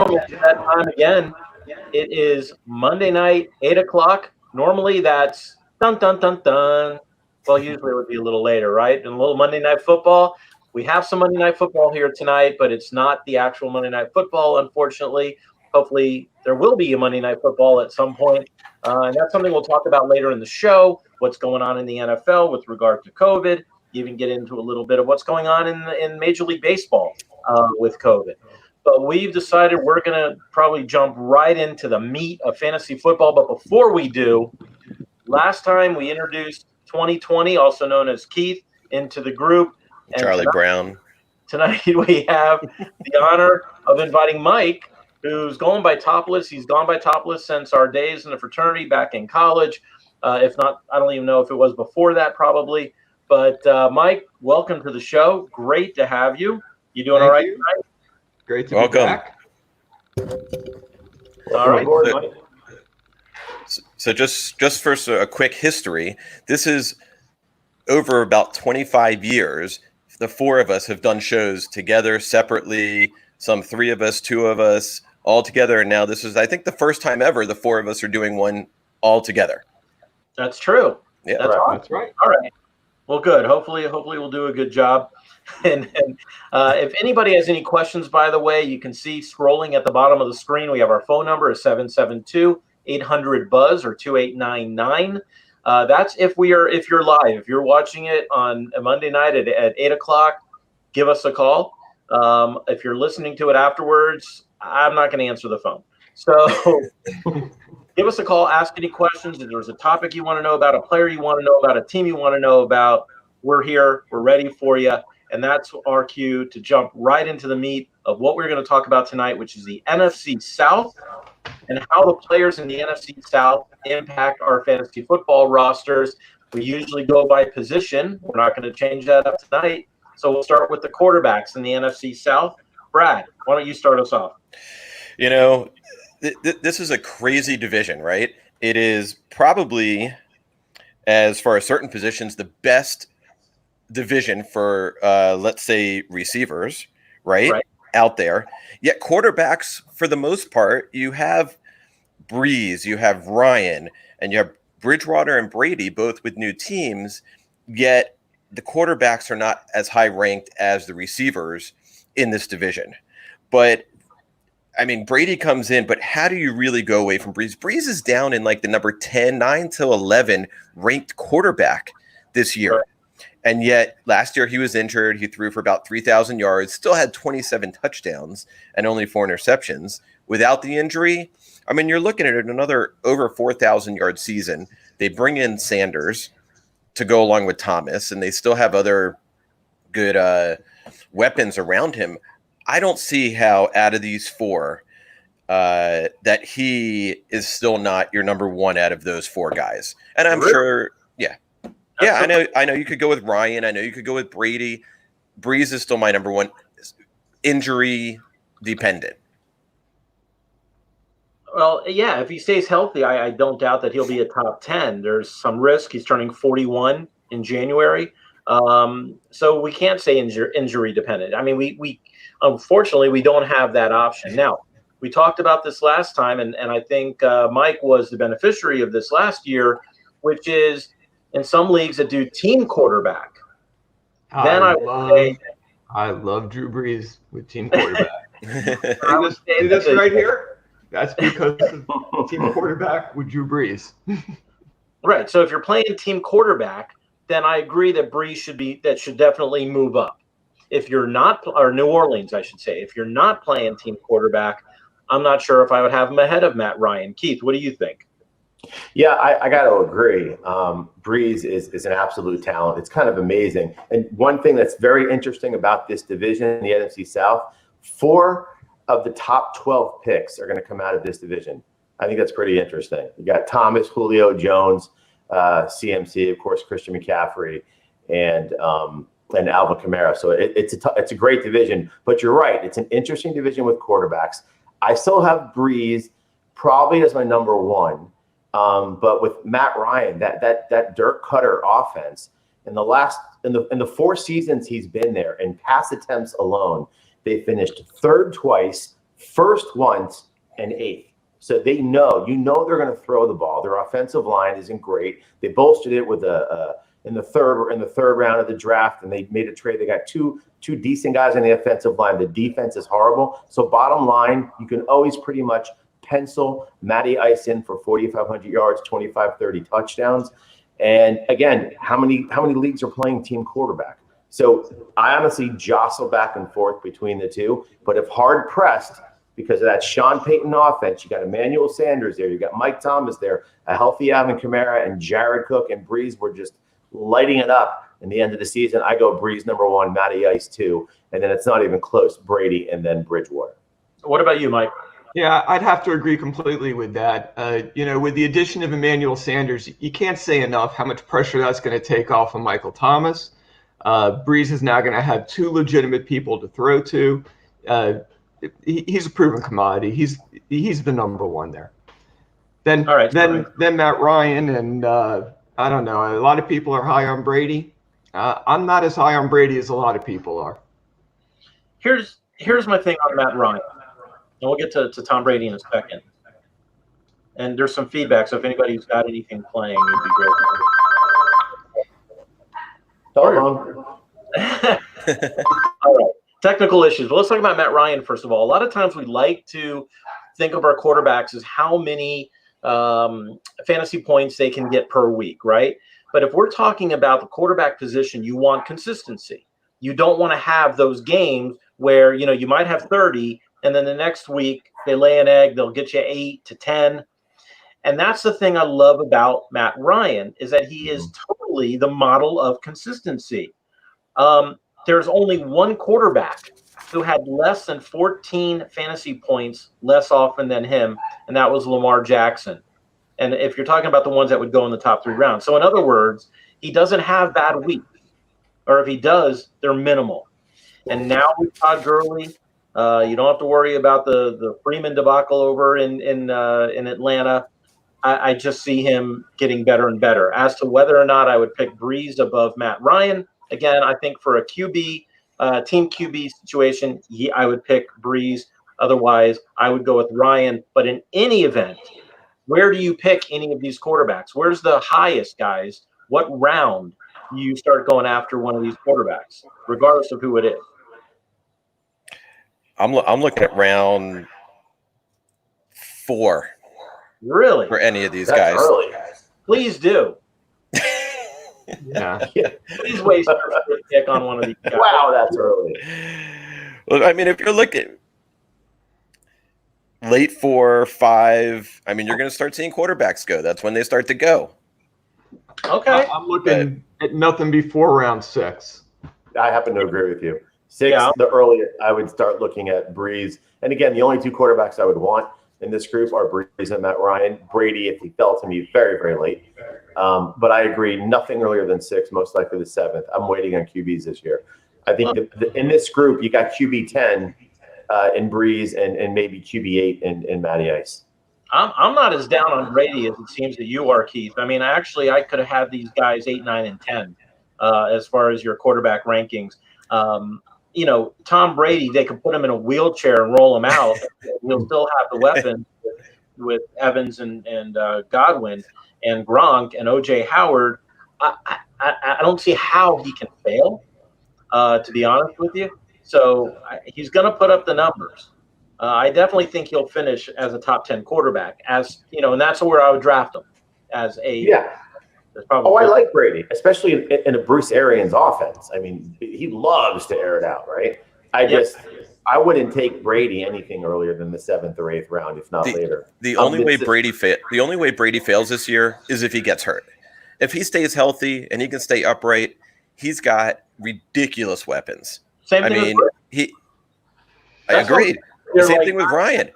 It's that time again. It is Monday night, 8 o'clock. Normally that's dun dun dun dun. Well, usually it would be a little later, right? And a little Monday night football. We have some Monday night football here tonight, but it's not the actual Monday night football, unfortunately. Hopefully, there will be a Monday night football at some point. And that's something we'll talk about later in the show. What's going on in the NFL with regard to COVID. Even get into a little bit of what's going on in Major League Baseball with COVID. But we've decided we're going to probably jump right into the meat of fantasy football. But before we do, last time we introduced 2020, also known as Keith, into the group. And Charlie Brown. Tonight we have the honor of inviting Mike, who's going by Topless. He's gone by Topless since our days in the fraternity back in college. If not, I don't even know if it was before that probably. But Mike, welcome to the show. Great to have you. You doing all right tonight? Great to be back. All right. So just for a quick history, this is over about 25 years. The four of us have done shows together, separately, some three of us, two of us, all together. And now this is, I think, the first time ever the four of us are doing one all together. That's true. Yeah, that's right. All right. Well, good. Hopefully we'll do a good job. And if anybody has any questions, by the way, you can see scrolling at the bottom of the screen. We have our phone number is 772-800-BUZZ or 2899. That's if you're live. If you're watching it on a Monday night at 8 o'clock, give us a call. If you're listening to it afterwards, I'm not going to answer the phone. So give us a call. Ask any questions. If there's a topic you want to know about, a player you want to know about, a team you want to know about, we're here. We're ready for you. And that's our cue to jump right into the meat of what we're going to talk about tonight, which is the NFC South and how the players in the NFC South impact our fantasy football rosters. We usually go by position. We're not going to change that up tonight. So we'll start with the quarterbacks in the NFC South. Brad, why don't you start us off? You know, this is a crazy division, right? It is probably, as far as certain positions, the best division for let's say receivers, right out there. Yet quarterbacks, for the most part, you have Breeze, you have Ryan, and you have Bridgewater and Brady, both with new teams. Yet the quarterbacks are not as high ranked as the receivers in this division. But I mean, Brady comes in, but how do you really go away from Breeze? Breeze is down in like the number 10, 9 to 11 ranked quarterback this year. Right. And yet last year he was injured. He threw for about 3,000 yards, still had 27 touchdowns and only 4 interceptions. Without the injury, I mean, you're looking at another over 4,000 yard season. They bring in Sanders to go along with Thomas, and they still have other good weapons around him. I don't see how out of these four that he is still not your number one out of those four guys. And I'm sure, yeah, I know you could go with Ryan. I know you could go with Brady. Breeze is still my number one, injury dependent. Well, yeah, if he stays healthy, I don't doubt that he'll be a top 10. There's some risk. He's turning 41 in January. So we can't say injury dependent. I mean, we unfortunately, we don't have that option. Now, we talked about this last time, and I think Mike was the beneficiary of this last year, which is in some leagues that do team quarterback. I love Drew Brees with team quarterback. See this right here? That's because of team quarterback with Drew Brees. Right. So if you're playing team quarterback, then I agree that Brees should definitely move up. If you're not, or New Orleans, I should say, if you're not playing team quarterback, I'm not sure if I would have him ahead of Matt Ryan. Keith, what do you think? Yeah, I got to agree. Breeze is an absolute talent. It's kind of amazing. And one thing that's very interesting about this division in the NFC South, 4 of the top 12 picks are going to come out of this division. I think that's pretty interesting. You got Thomas, Julio Jones, CMC, of course, Christian McCaffrey, and Alvin Kamara. So it's a great division. But you're right. It's an interesting division with quarterbacks. I still have Breeze probably as my number one. But with Matt Ryan, that Dirk Cutter offense, in the 4 seasons he's been there, in pass attempts alone, they finished 3rd twice, first once and eighth. So they know, they're going to throw the ball. Their offensive line isn't great. They bolstered it with in the third round of the draft, and they made a trade. They got two decent guys on the offensive line. The defense is horrible. So bottom line, you can always pretty much pencil Matty Ice in for 4,500 yards, 25, 30 touchdowns. And again, how many leagues are playing team quarterback? So I honestly jostle back and forth between the two. But if hard pressed, because of that Sean Payton offense, you got Emmanuel Sanders there, you got Mike Thomas there, a healthy Alvin Kamara, and Jared Cook and Breeze were just lighting it up in the end of the season. I go Breeze number 1, Matty Ice 2, and then it's not even close, Brady, and then Bridgewater. What about you, Mike? Yeah, I'd have to agree completely with that. With the addition of Emmanuel Sanders, you can't say enough how much pressure that's going to take off of Michael Thomas. Breeze is now going to have 2 legitimate people to throw to. He's a proven commodity. He's the number 1 there. Then Matt Ryan, and I don't know. A lot of people are high on Brady. I'm not as high on Brady as a lot of people are. Here's my thing on Matt Ryan, and we'll get to Tom Brady in a second. And there's some feedback, so if anybody's got anything playing, it'd be great. All right. Technical issues. Well, let's talk about Matt Ryan first of all. A lot of times we like to think of our quarterbacks as how many fantasy points they can get per week, right? But if we're talking about the quarterback position, you want consistency. You don't want to have those games where, you might have 30 and then the next week they lay an egg, they'll get you 8 to 10. And that's the thing I love about Matt Ryan is that he is totally the model of consistency. There's only one quarterback who had less than 14 fantasy points less often than him, and that was Lamar Jackson. And if you're talking about the ones that would go in the top 3 rounds. So in other words, he doesn't have bad weeks, or if he does, they're minimal. And now with Todd Gurley, you don't have to worry about the Freeman debacle over in Atlanta. I just see him getting better and better. As to whether or not I would pick Breeze above Matt Ryan, again, I think for a QB, team QB situation, I would pick Breeze. Otherwise, I would go with Ryan. But in any event, where do you pick any of these quarterbacks? Where's the highest, guys? What round do you start going after one of these quarterbacks, regardless of who it is? I'm looking at round 4. Really? For any of these That's guys. Early, guys. Please do. Yeah. Please waste your first pick on one of these guys. Wow, that's early. Well, I mean, if you're looking late 4, 5, I mean, you're going to start seeing quarterbacks go. That's when they start to go. Okay. I'm looking at nothing before round 6. I happen to agree with you. 6, the earliest I would start looking at Breeze. And again, the only 2 quarterbacks I would want in this group are Breeze and Matt Ryan. Brady, if he fell to me, very, very late. But I agree, nothing earlier than 6, most likely the 7th. I'm waiting on QBs this year. I think in this group, you got QB 10 in Breeze and maybe QB 8 in Matty Ice. I'm not as down on Brady as it seems that you are, Keith. I mean, I could have had these guys 8, 9, and 10 as far as your quarterback rankings. Tom Brady, they could put him in a wheelchair and roll him out. He'll still have the weapons with Evans and Godwin and Gronk and O.J. Howard. I don't see how he can fail, to be honest with you. So he's going to put up the numbers. I definitely think he'll finish as a top 10 quarterback, and that's where I would draft him as a. Yeah. I like Brady, especially in a Bruce Arians offense. I mean, he loves to air it out, right? I wouldn't take Brady anything earlier than the 7th or 8th round, if not later. The only way Brady fails this year is if he gets hurt. If he stays healthy and he can stay upright, he's got ridiculous weapons. Same thing I agree. Same thing with Ryan.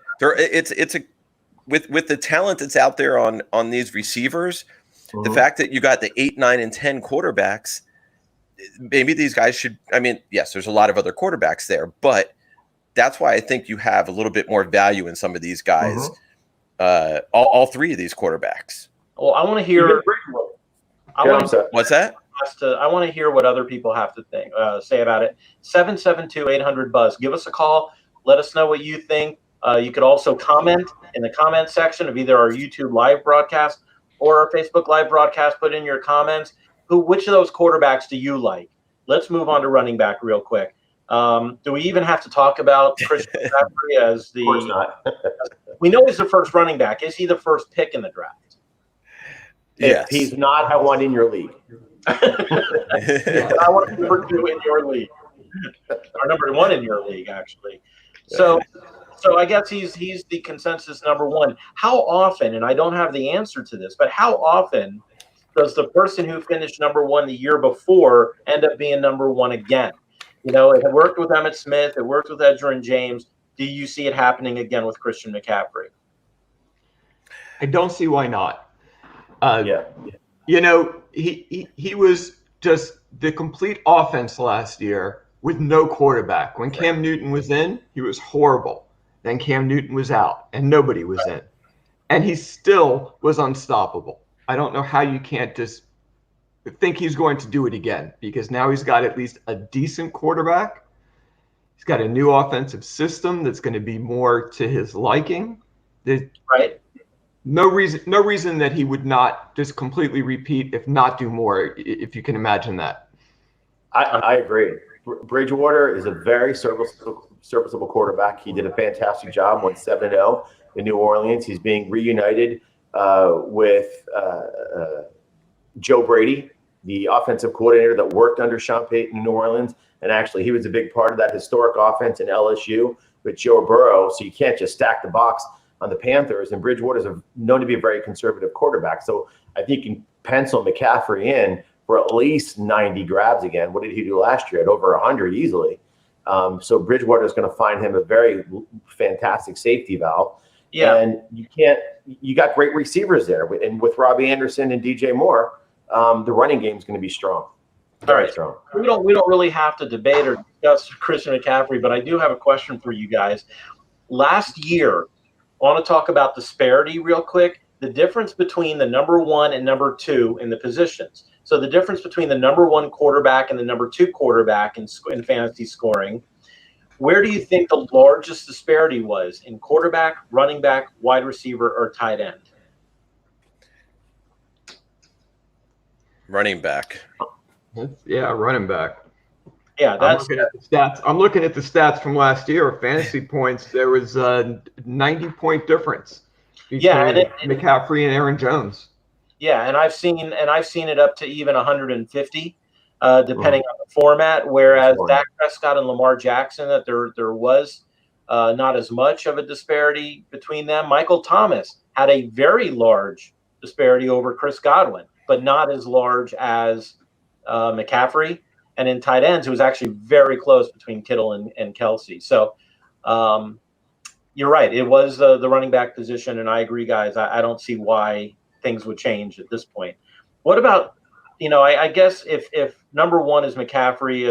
With the talent that's out there on these receivers. The fact that you got the 8, 9, and 10 quarterbacks, maybe these guys should. I mean, yes, there's a lot of other quarterbacks there, but that's why I think you have a little bit more value in some of these guys. All 3 of these quarterbacks. Well, I want to hear. What's that? I want to hear what other people have to say about it. 772-800-BUZZ. Give us a call. Let us know what you think. You could also comment in the comment section of either our YouTube live broadcast or our Facebook live broadcast. Put in your comments. Which of those quarterbacks do you like? Let's move on to running back real quick. Do we even have to talk about Christian McCaffrey as the? Of course not. We know he's the first running back. Is he the first pick in the draft? Yes. If he's not, I want in your league. I want number 2 in your league, or number 1 in your league, actually. So I guess he's the consensus number 1. How often, and I don't have the answer to this, but how often does the person who finished number 1 the year before end up being number 1 again? You know, it worked with Emmitt Smith. It worked with Edgerrin James. Do you see it happening again with Christian McCaffrey? I don't see why not. Yeah. You know, he was just the complete offense last year with no quarterback. When Cam Newton was in, he was horrible. Then Cam Newton was out, and nobody was in. And he still was unstoppable. I don't know how you can't just think he's going to do it again, because now he's got at least a decent quarterback. He's got a new offensive system that's going to be more to his liking. Right. No reason that he would not just completely repeat, if not do more, if you can imagine that. I agree. Bridgewater is a very serviceable quarterback. He did a fantastic job, went 7-0 in New Orleans. He's being reunited with Joe Brady, the offensive coordinator that worked under Sean Payton in New Orleans. And actually, he was a big part of that historic offense in LSU with Joe Burrow. So you can't just stack the box on the Panthers. And Bridgewater is known to be a very conservative quarterback. So I think you can pencil McCaffrey in for at least 90 grabs again. What did he do last year? At over 100 easily. So Bridgewater is going to find him a very fantastic safety valve. Yeah. And you got great receivers there. And with Robbie Anderson and DJ Moore, the running game is going to be strong. Very All right. strong. We don't really have to debate or discuss Christian McCaffrey, but I do have a question for you guys. Last year, I want to talk about disparity real quick. The difference between the number 1 and number 2 in the positions. So the difference between the number 1 quarterback and the number 2 quarterback in fantasy scoring. Where do you think the largest disparity was in quarterback, running back, wide receiver, or tight end? Running back. Yeah, running back. Yeah, I'm looking at the stats. I'm looking at the stats from last year. Fantasy points. There was a 90-point difference between McCaffrey and Aaron Jones. Yeah, and I've seen it up to even 150, depending on the format. Whereas Dak Prescott and Lamar Jackson, that there was not as much of a disparity between them. Michael Thomas had a very large disparity over Chris Godwin, but not as large as McCaffrey. And in tight ends, it was actually very close between Kittle and Kelsey. So you're right. It was the running back position, and I agree, guys. I don't see why things would change at this point. What about, I guess if number 1 is McCaffrey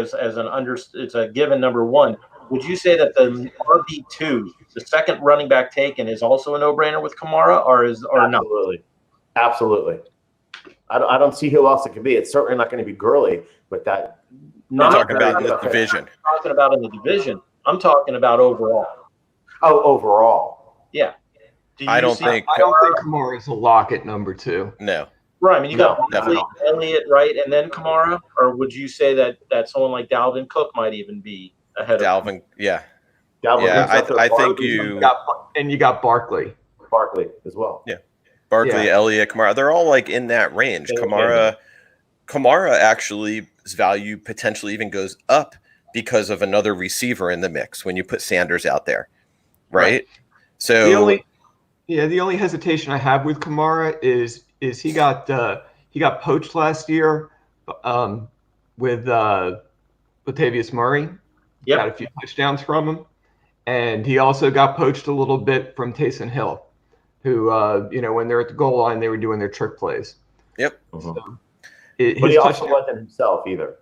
it's a given number 1, would you say that the RB2, the second running back taken, is also a no-brainer with Kamara, or not? Absolutely. I don't see who else it could be. It's certainly not going to be Gurley with that. I'm talking about the division. I'm talking about in the division. I'm talking about overall. Oh, overall. Yeah. I don't think Kamara is a lock at number 2. No. Right. I mean, you got definitely Elliott, right, and then Kamara, or would you say that someone like Dalvin Cook might even be ahead of Dalvin? Yeah. Dalvin. Yeah, I think you got Barkley. Barkley as well. Yeah. Barkley, Elliott, Kamara, they're all like in that range. Kamara actually, his value potentially even goes up because of another receiver in the mix when you put Sanders out there, right? So the only hesitation I have with Kamara is he got poached last year with Latavius Murray. Yep. Got a few touchdowns from him, and he also got poached a little bit from Taysom Hill, who when they're at the goal line, they were doing their trick plays. Yep. So, but he also wasn't himself either.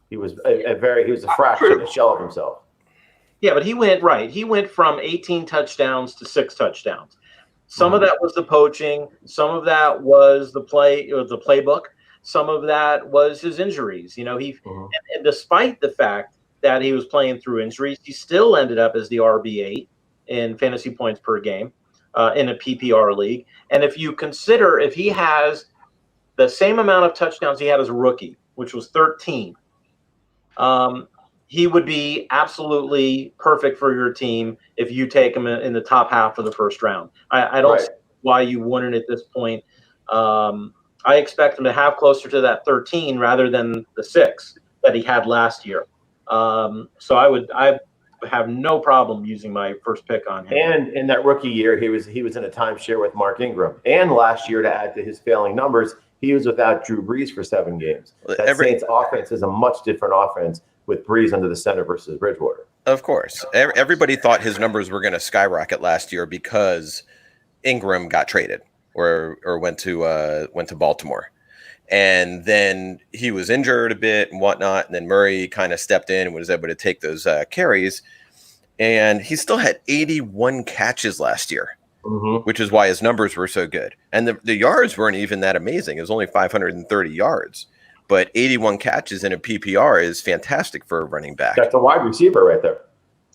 He was a fraction, a shell of himself. Yeah, but he went from 18 touchdowns to 6 touchdowns. Some of that was the poaching. Some of that was the playbook. Some of that was his injuries. And despite the fact that he was playing through injuries, he still ended up as the RB8. in fantasy points per game in a PPR league. And if you consider if he has the same amount of touchdowns he had as a rookie, which was 13, he would be absolutely perfect for your team if you take him in the top half of the first round. I don't see why you wouldn't at this point. I expect him to have closer to that 13 rather than the 6 that he had last year. So I have no problem using my first pick on him. And in that rookie year, he was in a timeshare with Mark Ingram. And last year, to add to his failing numbers, he was without Drew Brees for 7 games. That Saints offense is a much different offense with Brees under the center versus Bridgewater. Of course. Everybody thought his numbers were going to skyrocket last year because Ingram got traded or went to Baltimore. And then he was injured a bit and whatnot. And then Murray kind of stepped in and was able to take those carries. And he still had 81 catches last year, which is why his numbers were so good. And the yards weren't even that amazing. It was only 530 yards. But 81 catches in a PPR is fantastic for a running back. That's a wide receiver right there.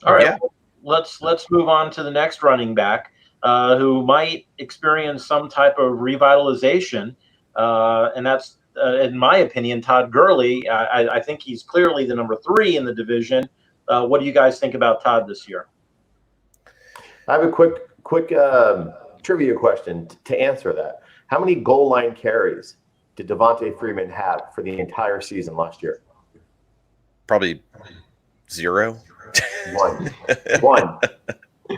All right, let's move on to the next running back who might experience some type of revitalization, and that's, in my opinion, Todd Gurley. I think he's clearly the number 3 in the division. What do you guys think about Todd this year? I have a quick trivia question to answer that. How many goal line carries did Devontae Freeman have for the entire season last year? Probably 0. One.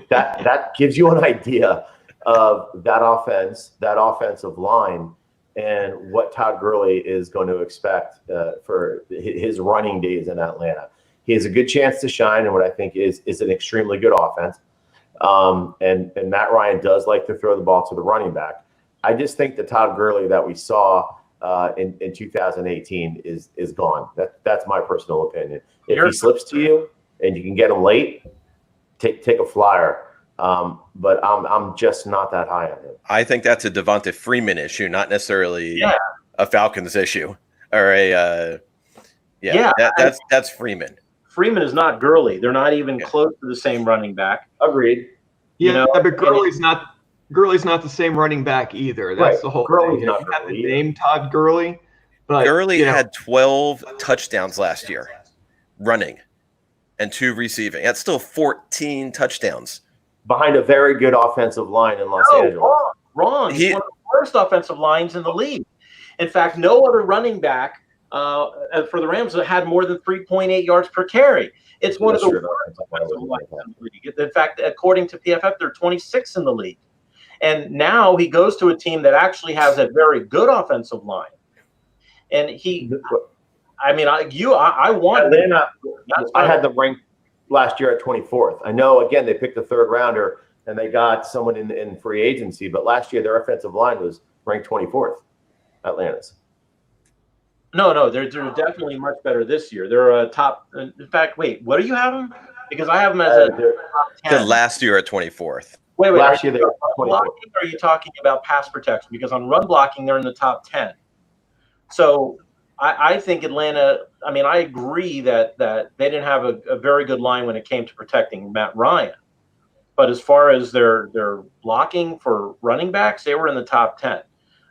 That gives you an idea of that offensive line, and what Todd Gurley is going to expect for his running days in Atlanta. He has a good chance to shine in what I think is an extremely good offense. And Matt Ryan does like to throw the ball to the running back. I just think the Todd Gurley that we saw in 2018 is gone. That's my personal opinion. If he slips to you and you can get him late, take a flyer. But I'm just not that high on him. I think that's a Devonta Freeman issue, not necessarily a Falcons issue or that's Freeman. Freeman is not Gurley. They're not even close to the same running back. Agreed. Yeah, but Gurley's not the same running back either. That's the whole thing. You have the name Todd Gurley, but Gurley had 12 touchdowns last year running and 2 receiving. That's still 14 touchdowns. Behind a very good offensive line in Los Angeles. Wrong. He's one of the worst offensive lines in the league. In fact, no other running back for the Rams had more than 3.8 yards per carry. It's one of the worst offensive lines in the league. In fact, according to PFF, they're 26 in the league. And now he goes to a team that actually has a very good offensive line. And I want Atlanta. I had them ranked last year at 24th. I know, again, they picked a 3rd rounder and they got someone in free agency, but last year their offensive line was ranked 24th, Atlanta's. No, they're definitely much better this year. They're a top. In fact, wait, what do you have them? Because I have them as top 10. The last year at 24th. Wait. Last year they were 24th. Blocking, or are you talking about pass protection? Because on run blocking, they're in the top 10. So I think Atlanta. I mean, I agree that they didn't have a very good line when it came to protecting Matt Ryan. But as far as their blocking for running backs, they were in the top 10.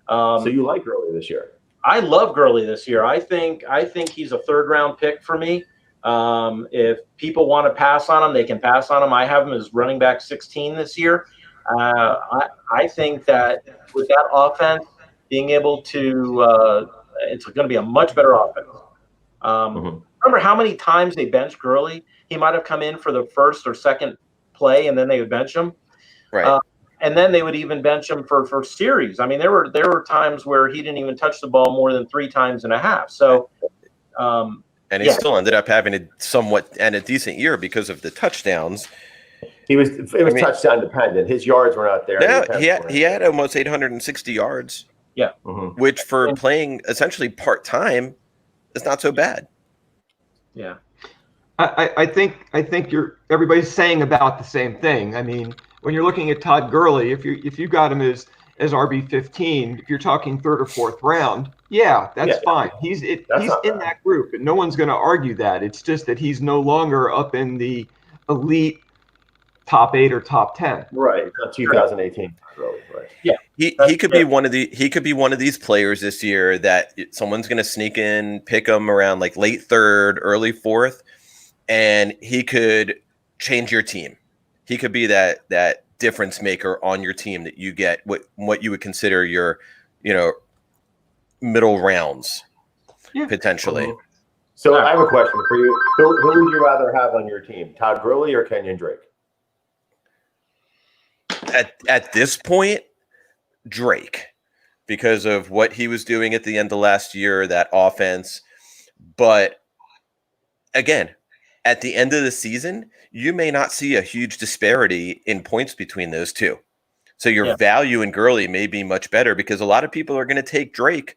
So you like Gurley this year? I love Gurley this year. I think he's a 3rd round pick for me. If people want to pass on him, they can pass on him. I have him as running back 16 this year. I think that with that offense, being able to it's going to be a much better offense. Remember how many times they benched Gurley? He might have come in for the 1st or 2nd play, and then they would bench him. Right. And then they would even bench him for series. I mean, there were times where he didn't even touch the ball more than 3 times and a half. So, and he still ended up having a decent year because of the touchdowns. It was touchdown dependent. His yards were not there. Yeah, he had almost 860 yards. Yeah, which for playing essentially part-time is not so bad. Yeah, I think everybody's saying about the same thing. I mean, when you're looking at Todd Gurley, if you got him as RB15, if you're talking 3rd or 4th round, that's fine. He's in that group, and no one's going to argue that. It's just that he's no longer up in the elite top 8 or top 10. Right, not 2018. Really, right. Yeah, he could be one of these players this year that someone's going to sneak in, pick him around like late third, early fourth, and he could change your team. He could be that difference maker on your team that you get what you would consider your, middle rounds, potentially. Mm-hmm. So I have a question for you. Who would you rather have on your team, Todd Gurley or Kenyon Drake? At this point, Drake, because of what he was doing at the end of last year, that offense. But again, at the end of the season, you may not see a huge disparity in points between those two. So your value in Gurley may be much better because a lot of people are going to take Drake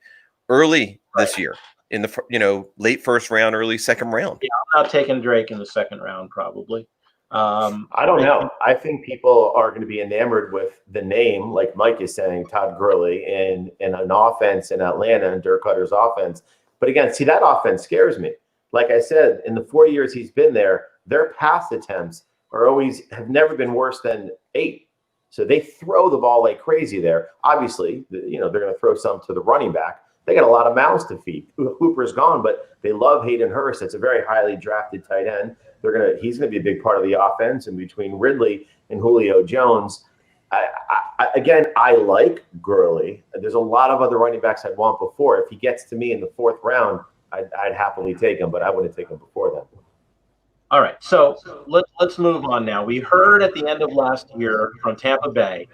early this year in the late first round, early second round. Yeah, I'm not taking Drake in the second round probably. I don't know. I think people are going to be enamored with the name, like Mike is saying, Todd Gurley, in an offense in Atlanta and Dirk Cutter's offense. But again, see, that offense scares me. Like I said, in the 4 years he's been there, their pass attempts have never been worse than 8. So they throw the ball like crazy there. Obviously, they're going to throw some to the running back. They got a lot of mouths to feed. Hooper's gone, but they love Hayden Hurst. It's a very highly drafted tight end. He's going to be a big part of the offense. And between Ridley and Julio Jones, I like Gurley. There's a lot of other running backs I'd want before. If he gets to me in the 4th round, I'd happily take him, but I wouldn't take him before then. All right, so let's move on now. We heard at the end of last year from Tampa Bay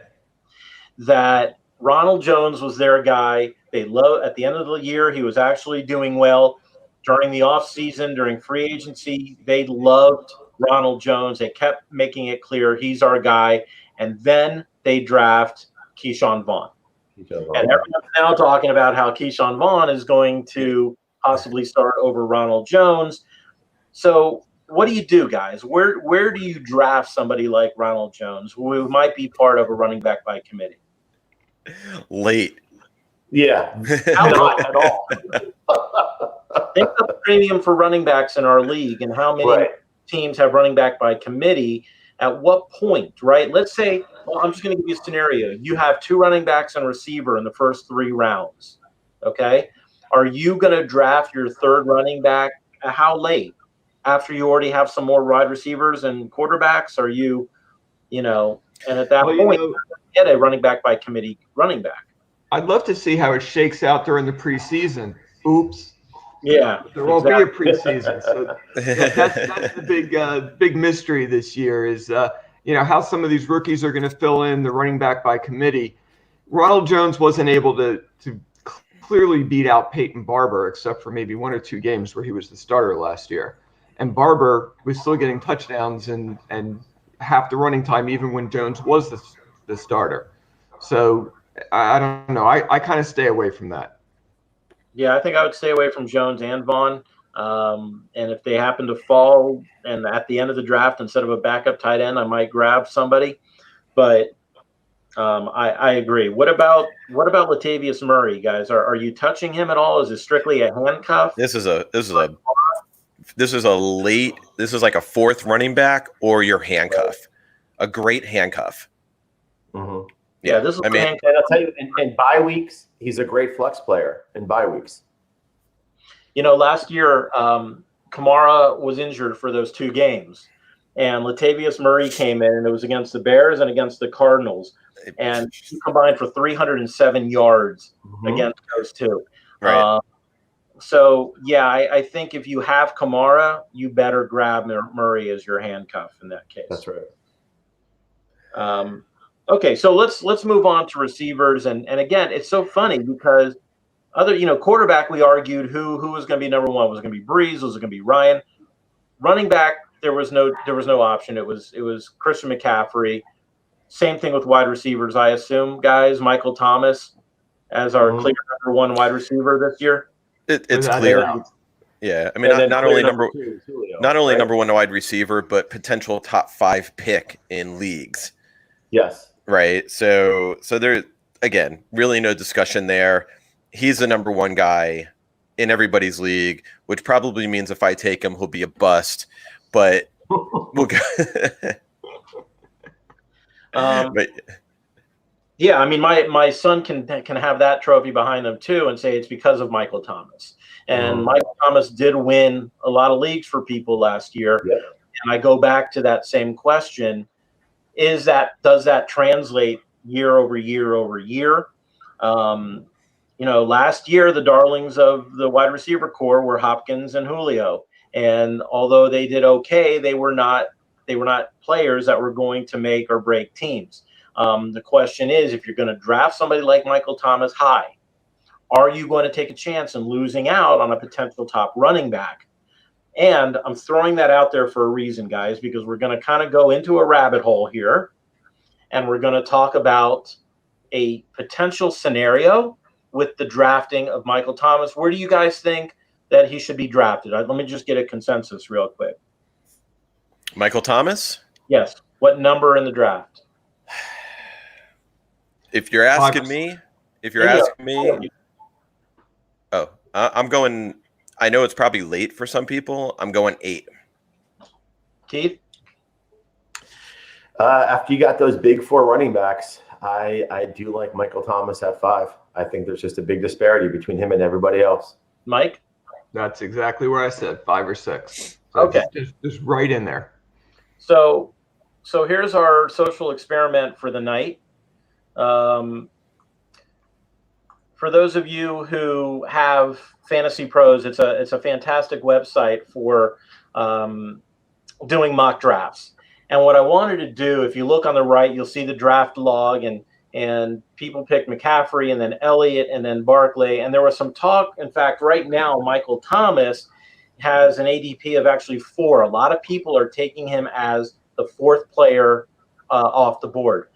that Ronald Jones was their guy. At the end of the year, he was actually doing well. During the offseason, during free agency, they loved Ronald Jones. They kept making it clear he's our guy. And then they draft Keyshawn Vaughn. And everyone's now talking about how Keyshawn Vaughn is going to possibly start over Ronald Jones. So what do you do, guys? Where do you draft somebody like Ronald Jones, who might be part of a running back by committee? Late. Yeah. Not at all. Think of the premium for running backs in our league and how many teams have running back by committee. At what point, right? Let's say, I'm just going to give you a scenario. You have 2 running backs and receiver in the first 3 rounds. Okay. Are you going to draft your 3rd running back? How late? After you already have some more wide receivers and quarterbacks? Are you, and at that point, get a running back by committee running back. I'd love to see how it shakes out during the preseason. Oops. Yeah. There won't be a preseason. So that's the big mystery this year is, how some of these rookies are going to fill in the running back by committee. Ronald Jones wasn't able to clearly beat out Peyton Barber, except for maybe 1 or 2 games where he was the starter last year. And Barber was still getting touchdowns and half the running time, even when Jones was the starter. So I don't know. I kind of stay away from that. Yeah, I think I would stay away from Jones and Vaughn. And if they happen to fall and at the end of the draft, instead of a backup tight end, I might grab somebody. But I agree. What about Latavius Murray, guys? Are you touching him at all? Is it strictly a handcuff? This is like a 4th running back or your handcuff. A great handcuff. Mm-hmm. Yeah, this is. And I'll tell you, in bye weeks, he's a great flex player. In bye weeks, last year, Kamara was injured for those 2 games, and Latavius Murray came in, and it was against the Bears and against the Cardinals, and he combined for 307 yards against those 2. Right. So yeah, I think if you have Kamara, you better grab Murray as your handcuff in that case. That's right. Okay, so let's move on to receivers, and again, it's so funny because quarterback, we argued who was going to be number 1. Was it going to be Breeze? Was it going to be Ryan? Running back, there was no option. It was Christian McCaffrey. Same thing with wide receivers, I assume, guys. Michael Thomas as our clear number 1 wide receiver this year. It's clear. Yeah, I mean, not only number 1 wide receiver, but potential top 5 pick in leagues. Yes. Right. So there, again, really no discussion there. He's the number 1 guy in everybody's league, which probably means if I take him, he'll be a bust. But we'll go. But Yeah, I mean, my son can have that trophy behind them too, and say it's because of Michael Thomas. And Michael Thomas did win a lot of leagues for people last year. Yep. And I go back to that same question: does that translate year over year over year? Last year the darlings of the wide receiver core were Hopkins and Julio, and although they did okay, they were not players that were going to make or break teams. The question is, if you're going to draft somebody like Michael Thomas high, are you going to take a chance in losing out on a potential top running back? And I'm throwing that out there for a reason, guys, because we're going to kind of go into a rabbit hole here, and we're going to talk about a potential scenario with the drafting of Michael Thomas. Where do you guys think that he should be drafted? Let me just get a consensus real quick. Michael Thomas? Yes. What number in the draft? If you're asking me, I'm going. I know it's probably late for some people. I'm going 8. Keith? After you got those big 4 running backs, I do like Michael Thomas at 5. I think there's just a big disparity between him and everybody else. Mike? That's exactly where I said 5 or 6. So Okay. Just right in there. So here's our social experiment for the night. For those of you who have Fantasy Pros, it's a fantastic website for doing mock drafts. And what I wanted to do, if you look on the right, you'll see the draft log, and people picked McCaffrey and then Elliott and then Barkley. And there was some talk. In fact, right now, Michael Thomas has an ADP of actually 4. A lot of people are taking him as the 4th player off the board.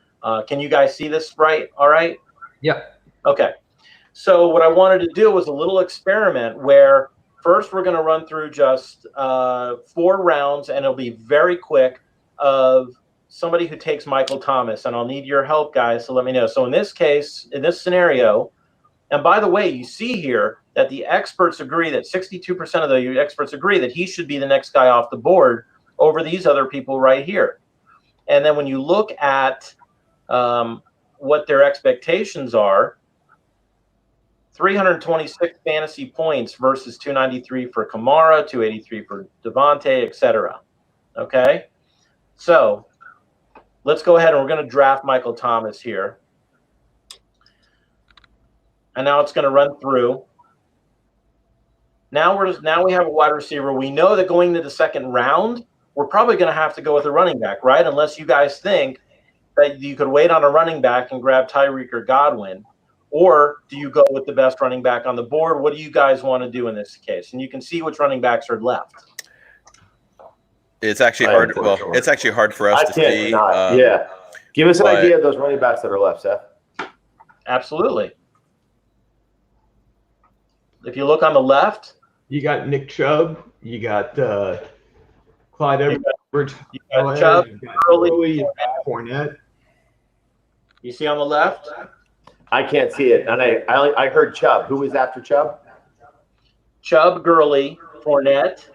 Can you guys see this right? All right? Yep. Okay. So what I wanted to do was a little experiment where first we're going to run through just 4 rounds, and it'll be very quick, of somebody who takes Michael Thomas. And I'll need your help, guys, so let me know. So in this case, in this scenario, and by the way, you see here that the experts agree that 62% of the experts agree that he should be the next guy off the board over these other people right here. And then when you look at what their expectations are, 326 fantasy points versus 293 for Kamara, 283 for Devontae, etc. Okay? So let's go ahead and we're going to draft Michael Thomas here. And now it's going to run through. Now we have a wide receiver. We know that going into the second round, we're probably going to have to go with a running back, right? Unless you guys think that you could wait on a running back and grab Tyreek or Godwin. Or do you go with the best running back on the board? What do you guys want to do in this case? And you can see which running backs are left. It's actually hard. Well, it's actually hard for us to see. Yeah. Give us an idea of those running backs that are left, Seth. Absolutely. If you look on the left, you got Nick Chubb. You got Clyde Edwards. You got Chubb. You got Gurley, you got Fournette. You see on the left? I can't see it. And I heard Chubb. Who was after Chubb? Chubb, Gurley, Fournette,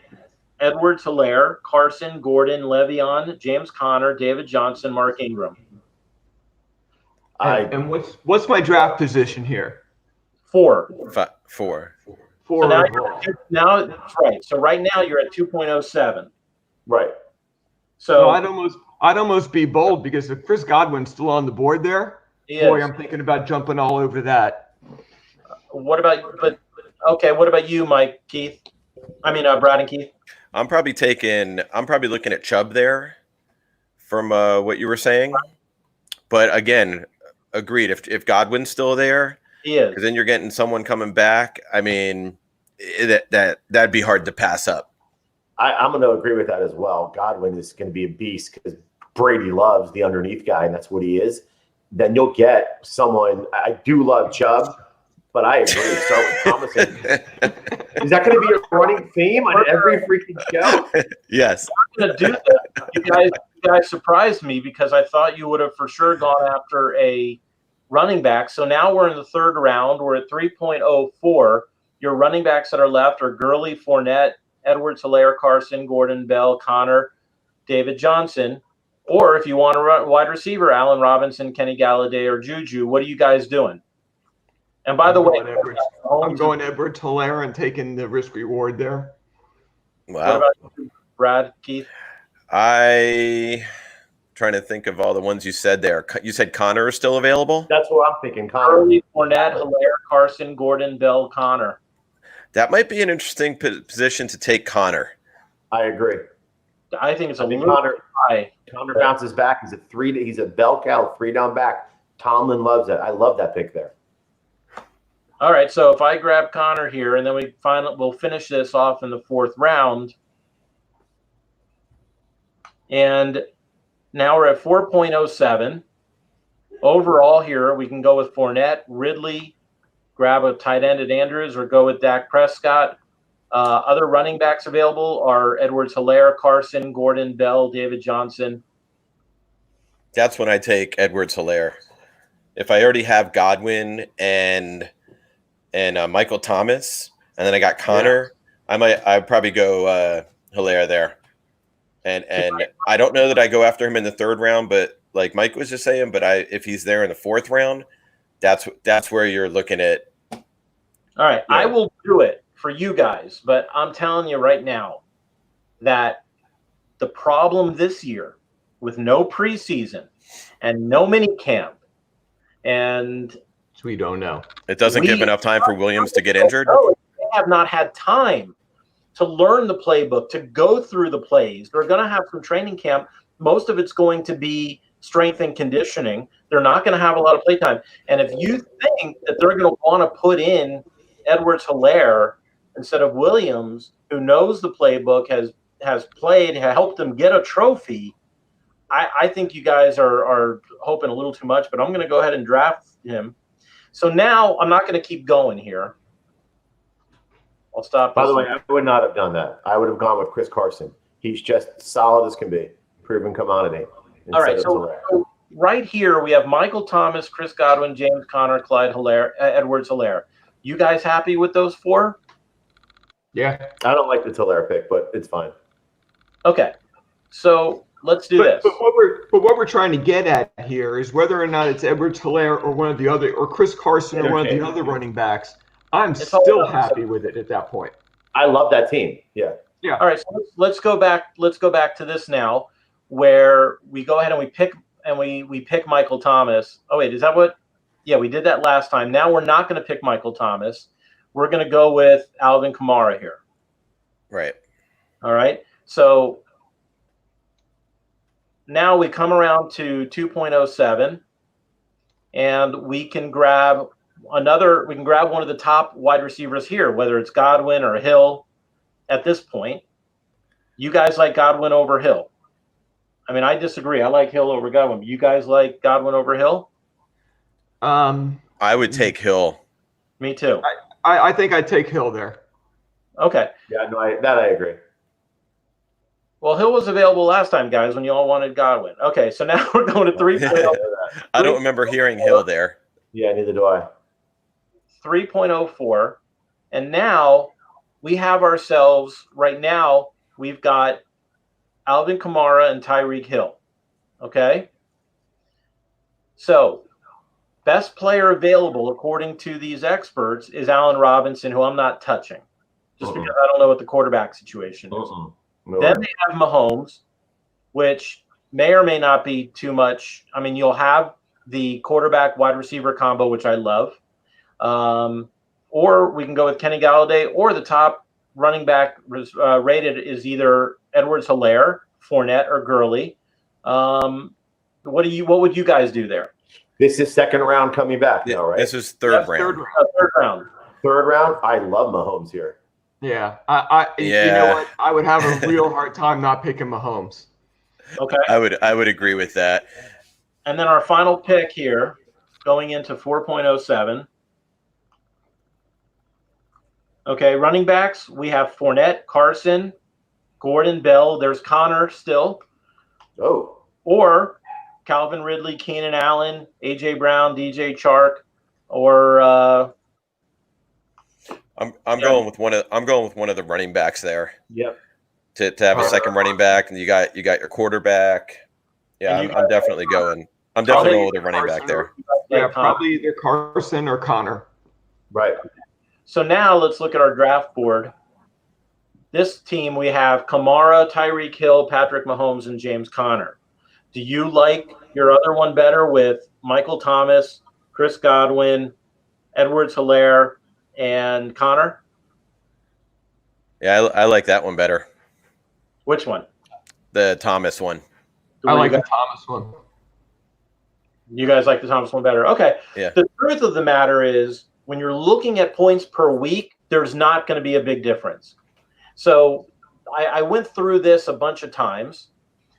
Edwards, Hilaire, Carson, Gordon, Le'Veon, James Conner, David Johnson, Mark Ingram. And what's my draft position here? 4. 4. So now that's right. So right now you're at 2.07. Right. So I'd almost be bold, because if Chris Godwin's still on the board there, boy, I'm thinking about jumping all over that. What about you, Mike, Keith? I mean, Brad and Keith. I'm probably looking at Chubb there from what you were saying. But again, agreed. If Godwin's still there, he is. Because then you're getting someone coming back. I mean, that'd be hard to pass up. I'm going to agree with that as well. Godwin is going to be a beast because Brady loves the underneath guy, and that's what he is. Then you'll get someone. I do love Chubb, but I agree. Start with Thomas. Is that going to be a running theme on every freaking show? Yes. I'm going to do that. You guys surprised me, because I thought you would have for sure gone after a running back. So now we're in the 3rd round. We're at 3.04. Your running backs that are left are Gurley, Fournette, Edwards, Hilaire, Carson, Gordon, Bell, Connor, David Johnson. Or if you want to run wide receiver, Allen Robinson, Kenny Galladay, or Juju, what are you guys doing? And by the way, I'm going Edwards Hilaire and taking the risk reward there. Wow. What about you, Brad, Keith? Trying to think of all the ones you said there. You said Connor is still available? That's what I'm thinking. Connor. Early, Fournette, Hilaire, Carson, Gordon, Bell, Connor. That might be an interesting position to take Connor. I agree. I think it's a little high. Connor bounces back. He's a bell cow, 3-down back. Tomlin loves it. I love that pick there. All right, so if I grab Connor here, and then we'll finish this off in the 4th round. And now we're at 4.07. Overall here, we can go with Fournette, Ridley, grab a tight end at Andrews, or go with Dak Prescott. Other running backs available are Edwards Hilaire, Carson, Gordon, Bell, David Johnson. That's when I take Edwards Hilaire. If I already have Godwin and Michael Thomas, and then I got Connor, I'd probably go Hilaire there. And I don't know that I go after him in the 3rd round, but like Mike was just saying, but if he's there in the 4th round, that's where you're looking at. All right, I will do it for you guys, but I'm telling you right now that the problem this year with no preseason and no mini camp, and we don't know. It doesn't give enough time for Williams to get injured. They have not had time to learn the playbook, to go through the plays. They're going to have some training camp. Most of it's going to be strength and conditioning. They're not going to have a lot of play time. And if you think that they're going to want to put in Edwards Hilaire instead of Williams, who knows the playbook, has played, helped them get a trophy, I think you guys are hoping a little too much, but I'm going to go ahead and draft him. So now I'm not going to keep going here. I'll stop. By the way, I would not have done that. I would have gone with Chris Carson. He's just solid as can be. Proven commodity. All right, so right here we have Michael Thomas, Chris Godwin, James Conner, Clyde Hilaire, Edwards Hilaire. You guys happy with those 4? Yeah. I don't like the Hilaire pick, but it's fine. Okay, so let's do this. But what we're trying to get at here is whether or not it's Edwards Hilaire or one of the other, or Chris Carson or one of the other running backs. I'm still happy with it at that point. I love that team. Yeah. Yeah. All right, so let's go back. Let's go back to this now, where we go ahead and we pick Michael Thomas. Oh wait, is that what? Yeah, we did that last time. Now we're not going to pick Michael Thomas. We're going to go with Alvin Kamara here. Right. All right. So now we come around to 2.07, and we can grab one of the top wide receivers here, whether it's Godwin or Hill at this point. You guys like Godwin over Hill? I mean, I disagree. I like Hill over Godwin. You guys like Godwin over Hill? I would take Hill. Me too. I think I'd take Hill there. Okay. Yeah, no, I agree. Well, Hill was available last time, guys, when you all wanted Godwin. Okay, so now we're going to 3.0. I don't remember hearing Hill there. Yeah, neither do I. 3.04. And now we have ourselves, right now, we've got Alvin Kamara and Tyreek Hill. Okay? So, best player available, according to these experts, is Allen Robinson, who I'm not touching, just because I don't know what the quarterback situation is. No. Then they have Mahomes, which may or may not be too much. I mean, you'll have the quarterback wide receiver combo, which I love. Or we can go with Kenny Galladay, or the top running back rated is either Edwards Hilaire, Fournette, or Gurley. What would you guys do there? This is 2nd round coming back now, right? This is third round. Third round. 3rd round. I love Mahomes here. Yeah. You know what? I would have a real hard time not picking Mahomes. Okay. I would agree with that. And then our final pick here, going into 4.07. Okay, running backs, we have Fournette, Carson, Gordon, Bell. There's Connor still. Oh. Or Calvin Ridley, Keenan Allen, A.J. Brown, DJ Chark, or I'm going with one of the running backs there. Yep. To have a second running back, and you got your quarterback. Yeah, And you I'm definitely going. I'm I'll definitely take going with a running back there. Yeah, probably either Carson or Connor. Right. So now let's look at our draft board. This team, we have Kamara, Tyreek Hill, Patrick Mahomes, and James Conner. Do you like your other one better with Michael Thomas, Chris Godwin, Edwards-Helaire, and Connor? Yeah, I like that one better. Which one? The Thomas one. I like the Thomas one. You guys like the Thomas one better? Okay. Yeah. The truth of the matter is, when you're looking at points per week, there's not going to be a big difference. So I went through this a bunch of times,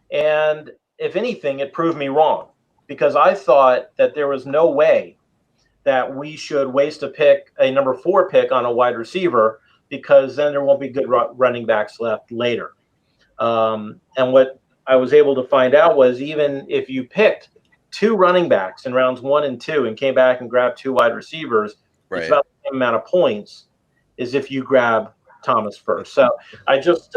and if anything, it proved me wrong, because I thought that there was no way that we should waste a number 4 pick on a wide receiver, because then there won't be good running backs left later. And what I was able to find out was, even if you picked 2 running backs in rounds 1 and 2 and came back and grabbed 2 wide receivers, Right. it's about the same amount of points as if you grab Thomas first. So I just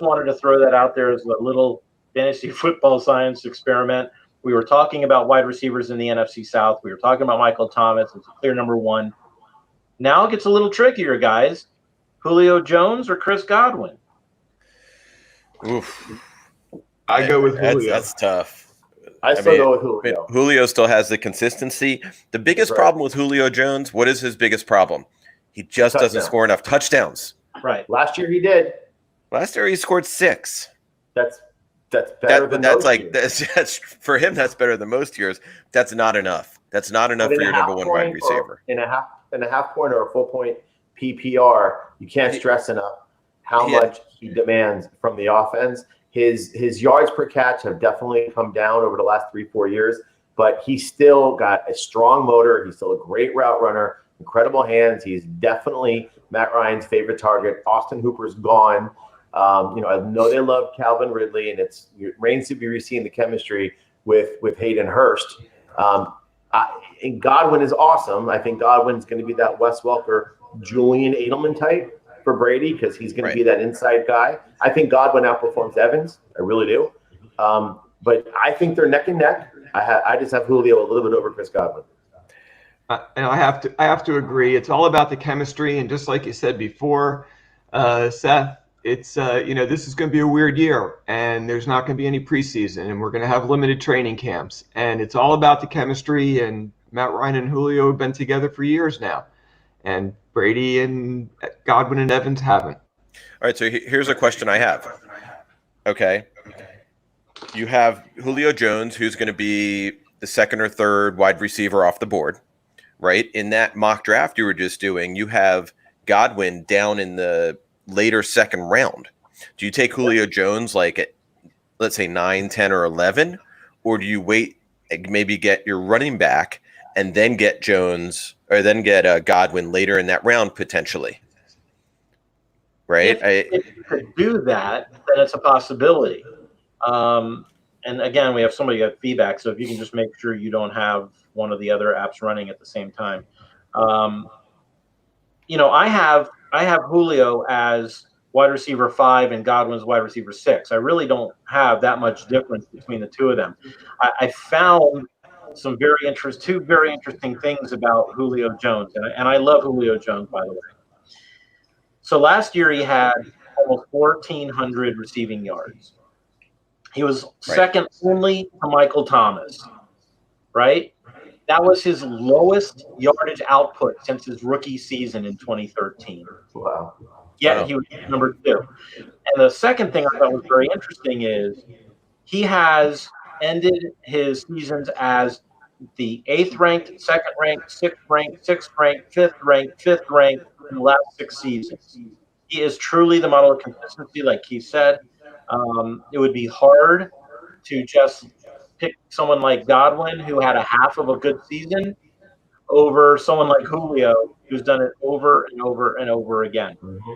wanted to throw that out there as a little fantasy football science experiment. We were talking about wide receivers in the NFC South. We were talking about Michael Thomas. It's a clear number 1. Now it gets a little trickier, guys. Julio Jones or Chris Godwin? Oof. I go with Julio. That's tough. I still go with Julio. Julio still has the consistency. The biggest problem with Julio Jones, what is his biggest problem? He just doesn't score enough touchdowns. Right. Last year he did. Last year he scored 6. That's better than that's most like years. that's for him. That's better than most years. That's not enough. That's not enough for your number 1 wide receiver. In a half point or a full point PPR, you can't stress enough how much he demands from the offense. His yards per catch have definitely come down over the last 3-4 years, but he's still got a strong motor. He's still a great route runner, incredible hands. He's definitely Matt Ryan's favorite target. Austin Hooper's gone. I know they love Calvin Ridley, and it remains to be seen the chemistry with Hayden Hurst. And Godwin is awesome. I think Godwin's going to be that Wes Welker, Julian Edelman type for Brady, because he's going to be that inside guy. I think Godwin outperforms Evans. I really do. But I think they're neck and neck. I just have Julio a little bit over Chris Godwin. And I have to agree. It's all about the chemistry, and just like you said before, Seth, it's this is going to be a weird year, and there's not going to be any preseason, and we're going to have limited training camps, and it's all about the chemistry. And Matt Ryan and Julio have been together for years now, and Brady and Godwin and Evans haven't. All right, so here's a question I have. Okay, you have Julio Jones, who's going to be the 2nd or 3rd wide receiver off the board, right? In that mock draft you were just doing, you have Godwin down in the later 2nd round. Do you take Julio Jones like at, let's say, 9, 10, or 11, or do you wait and maybe get your running back and then get Jones, or then get Godwin later in that round potentially? Right? If you could do that, then it's a possibility. And again, we have somebody got feedback, so if you can just make sure you don't have one of the other apps running at the same time. I have Julio as wide receiver 5 and Godwin's wide receiver 6. I really don't have that much difference between the two of them. I found two very interesting things about Julio Jones, and I love Julio Jones, by the way. So last year he had almost 1,400 receiving yards. He was second only to Michael Thomas, right? That was his lowest yardage output since his rookie season in 2013. Wow. Yeah, he was number 2. And the second thing I thought was very interesting is he has ended his seasons as the 8th ranked, 2nd ranked, 6th ranked, 6th ranked, 5th ranked, 5th ranked in the last 6 seasons. He is truly the model of consistency, like Keith said. It would be hard to just pick someone like Godwin, who had a half of a good season, over someone like Julio, who's done it over and over and over again. Mm-hmm.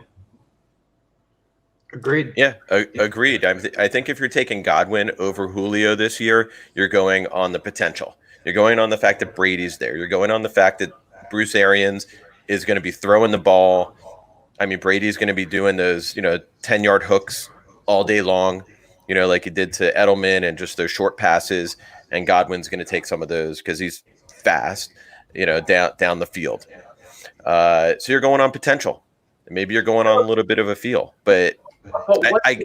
Agreed. Yeah, agreed. I think if you're taking Godwin over Julio this year, you're going on the potential. You're going on the fact that Brady's there. You're going on the fact that Bruce Arians is going to be throwing the ball. I mean, Brady's going to be doing those, 10-yard hooks all day long. like he did to Edelman, and just those short passes. And Godwin's going to take some of those because he's fast, down the field. So you're going on potential. Maybe you're going on a little bit of a feel, but I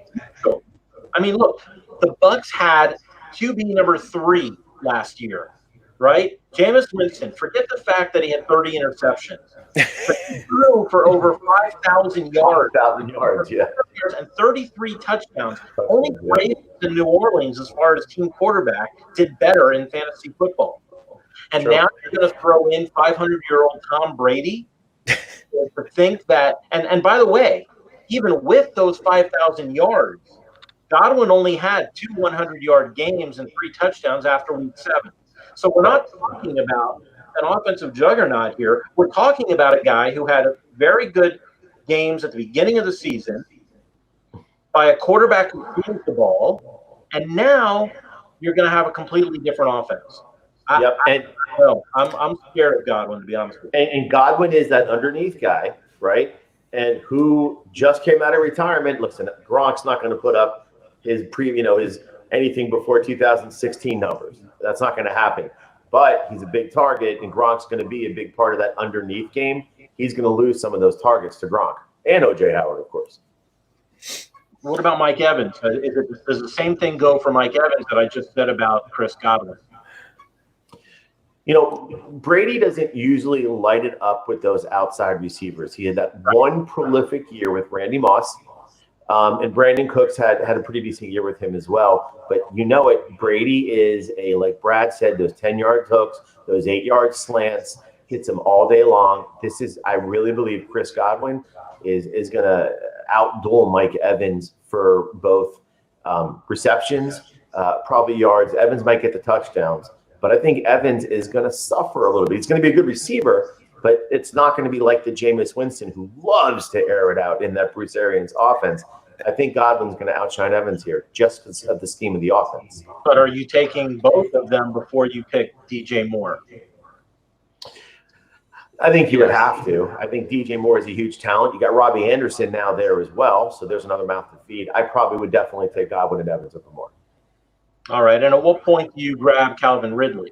mean, look, the Bucks had QB number 3 last year, right? Jameis Winston. Forget the fact that he had 30 interceptions, but he threw for over 5,000 yards. 5,000 yards, yeah. And 33 touchdowns. Only Ravens in New Orleans, as far as team quarterback, did better in fantasy football. And now you're going to throw in 500-year-old Tom Brady to think that. And by the way, even with those 5,000 yards, Godwin only had 2 100-yard games and 3 touchdowns after week 7. So we're not talking about an offensive juggernaut here. We're talking about a guy who had very good games at the beginning of the season by a quarterback who threw the ball, and now you're going to have a completely different offense. I'm scared of Godwin, to be honest with you. And Godwin is that underneath guy, right? And who just came out of retirement. Listen, Gronk's not going to put up his his anything before 2016 numbers. That's not going to happen. But he's a big target, and Gronk's going to be a big part of that underneath game. He's going to lose some of those targets to Gronk and O.J. Howard, of course. What about Mike Evans? Does the same thing go for Mike Evans that I just said about Chris Godwin? Brady doesn't usually light it up with those outside receivers. He had that one prolific year with Randy Moss, and Brandon Cooks had a pretty decent year with him as well. But Brady is like Brad said, those 10-yard hooks, those 8-yard slants, hits them all day long. I really believe Chris Godwin is going to outduel Mike Evans for both receptions, probably yards. Evans might get the touchdowns. But I think Evans is going to suffer a little bit. He's going to be a good receiver, but it's not going to be like the Jameis Winston who loves to air it out in that Bruce Arians offense. I think Godwin's going to outshine Evans here just because of the scheme of the offense. But are you taking both of them before you pick DJ Moore? I think you would have to. I think DJ Moore is a huge talent. You got Robbie Anderson now there as well, so there's another mouth to feed. I probably would definitely take Godwin and Evans over Moore. All right. And at what point do you grab Calvin Ridley?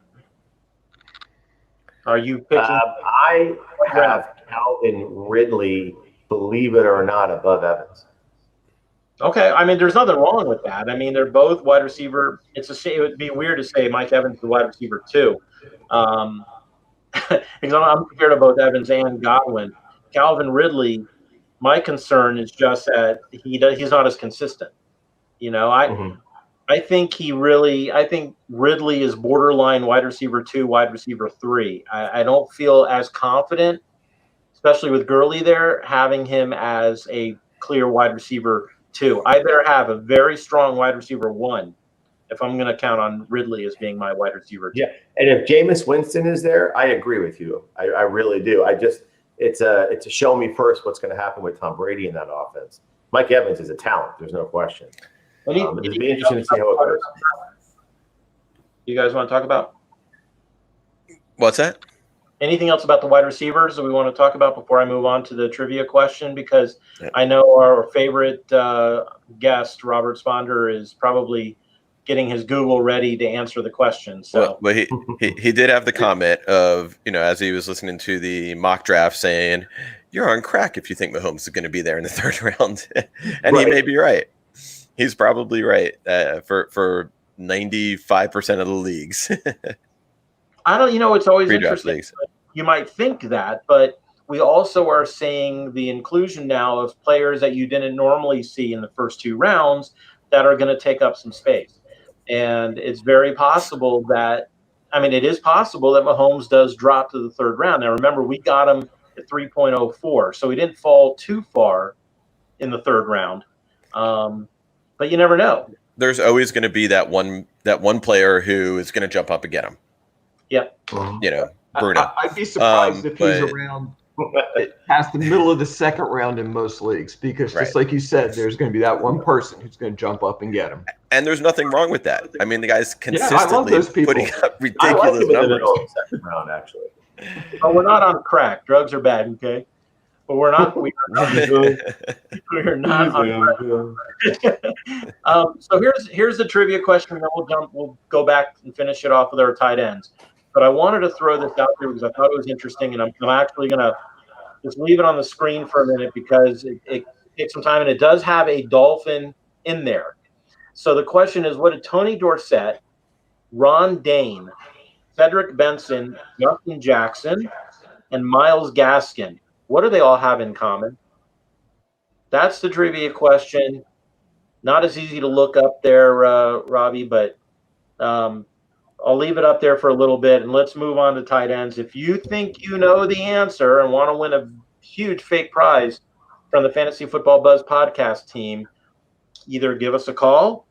Are you picking? I have Calvin Ridley, believe it or not, above Evans. Okay. I mean, there's nothing wrong with that. I mean, they're both wide receiver. It would be weird to say Mike Evans is the wide receiver too. Because I'm scared of both Evans and Godwin. Calvin Ridley, my concern is just that he's not as consistent. I think Ridley is borderline wide receiver 2, wide receiver 3. I don't feel as confident, especially with Gurley there, having him as a clear wide receiver 2. I better have a very strong wide receiver 1 if I'm going to count on Ridley as being my wide receiver 2. Yeah, and if Jameis Winston is there, I agree with you. I really do. It's a show me first what's going to happen with Tom Brady in that offense. Mike Evans is a talent. There's no question. It'll be interesting to see how it goes. You guys want to talk about? What's that? Anything else about the wide receivers that we want to talk about before I move on to the trivia question? Because I know our favorite guest, Robert Sponder, is probably getting his Google ready to answer the question. So, well, he did have the comment of, as he was listening to the mock draft saying, "You're on crack if you think Mahomes is going to be there in the 3rd round," and right. He may be right. He's probably right for 95% of the leagues. I don't. It's always interesting. Leagues. You might think that, but we also are seeing the inclusion now of players that you didn't normally see in the first 2 rounds that are going to take up some space. And it's very possible that, it is possible that Mahomes does drop to the 3rd round. Now, remember, we got him at 3.04, so he didn't fall too far in the 3rd round. But you never know. There's always going to be that one player who is going to jump up and get him. Yep. Bruno. I'd be surprised if he's around past the middle of the 2nd round in most leagues, because just like you said, there's going to be that one person who's going to jump up and get him. And there's nothing wrong with that. I mean, the guy's consistently putting up ridiculous numbers. Second round, actually. But we're not on crack. Drugs are bad, okay? but we're not. We are not on. So here's the trivia question, and then we'll go back and finish it off with our tight ends. But I wanted to throw this out there because I thought it was interesting, and I'm actually gonna just leave it on the screen for a minute because it takes some time, and it does have a Dolphin in there. So the question is, what did Tony Dorsett, Ron Dane, Cedric Benson, Justin Jackson, and Myles Gaskin, what do they all have in common? That's the trivia question. Not as easy to look up there, Robbie, but I'll leave it up there for a little bit, and let's move on to tight ends. If you think you know the answer and want to win a huge fake prize from the Fantasy Football Buzz podcast team, either give us a call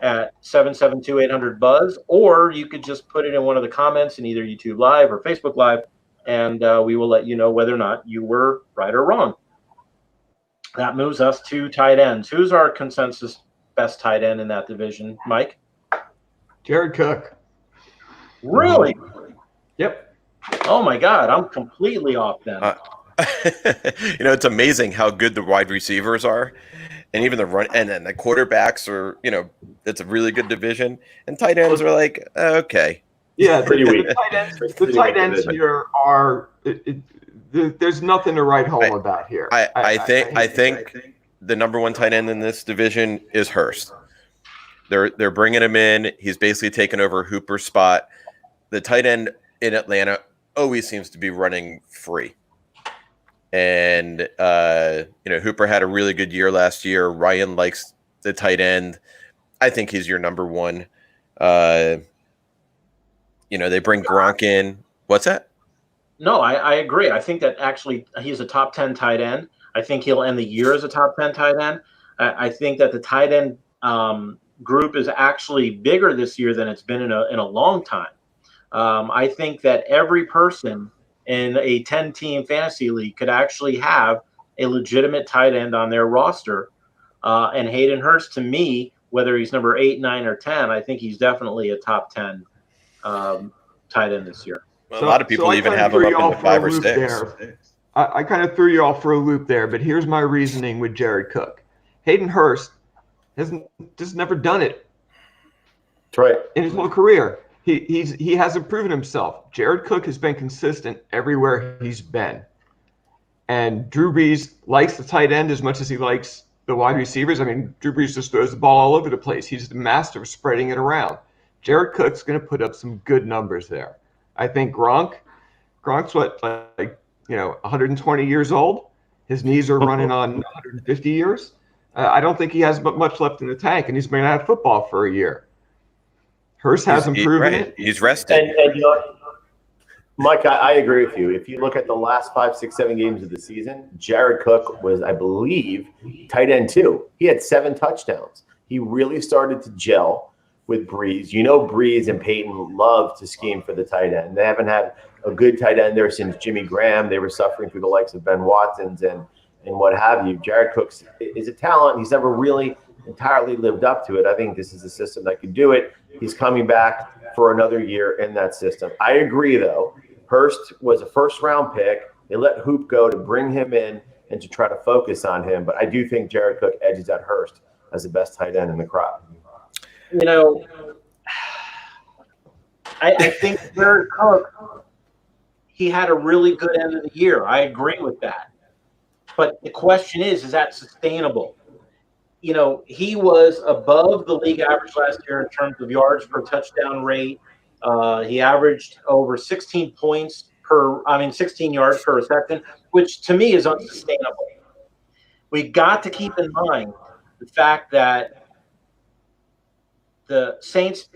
at 772-800-BUZZ, or you could just put it in one of the comments in either YouTube Live or Facebook Live, and we will let you know whether or not you were right or wrong. That moves us to tight ends. Who's our consensus best tight end in that division, Mike? Jared Cook. Really? Yep. Oh my God, I'm completely off then. It's amazing how good the wide receivers are, and even the run, and then the quarterbacks are. It's a really good division, and tight ends are like okay. Yeah, pretty weak. The tight ends here are. There's nothing to write home about here. I think the number one tight end in this division is Hurst. They're bringing him in. He's basically taken over Hooper's spot. The tight end in Atlanta always seems to be running free. And, Hooper had a really good year last year. Ryan likes the tight end. I think he's your number one. They bring Gronk in. What's that? No, I agree. I think that actually he's a top 10 tight end. I think he'll end the year as a top 10 tight end. I think that the tight end group is actually bigger this year than it's been in a long time. I think that every person in a 10-team fantasy league could actually have a legitimate tight end on their roster. And Hayden Hurst, to me, whether he's number 8, 9, or 10, I think he's definitely a top 10 tight end this year. Well, a lot of people even have him up in the 5 or 6. I kind of threw you off for a loop there, but here's my reasoning with Jared Cook. Hayden Hurst has just never done it. That's right. In his whole career. He hasn't proven himself. Jared Cook has been consistent everywhere he's been. And Drew Brees likes the tight end as much as he likes the wide receivers. I mean, Drew Brees just throws the ball all over the place. He's the master of spreading it around. Jared Cook's going to put up some good numbers there. I think Gronk's 120 years old. His knees are running on 150 years. I don't think he has much left in the tank, and he's been out of football for a year. Hurst hasn't proven it. He's rested. And Mike, I agree with you. If you look at the last 5, 6, 7 games of the season, Jared Cook was, I believe, tight end 2. He had 7 touchdowns. He really started to gel with Brees. Brees and Peyton love to scheme for the tight end. They haven't had a good tight end there since Jimmy Graham. They were suffering through the likes of Ben Watson's and what have you. Jared Cook is a talent. He's never really entirely lived up to it. I think this is a system that can do it. He's coming back for another year in that system. I agree, though. Hurst was a first-round pick. They let Hoop go to bring him in and to try to focus on him. But I do think Jared Cook edges at Hurst as the best tight end in the crowd. I think Jared Cook, he had a really good end of the year. I agree with that. But the question is that sustainable? He was above the league average last year in terms of yards per touchdown rate. He averaged over 16 yards per reception, which to me is unsustainable. We got to keep in mind the fact that the Saints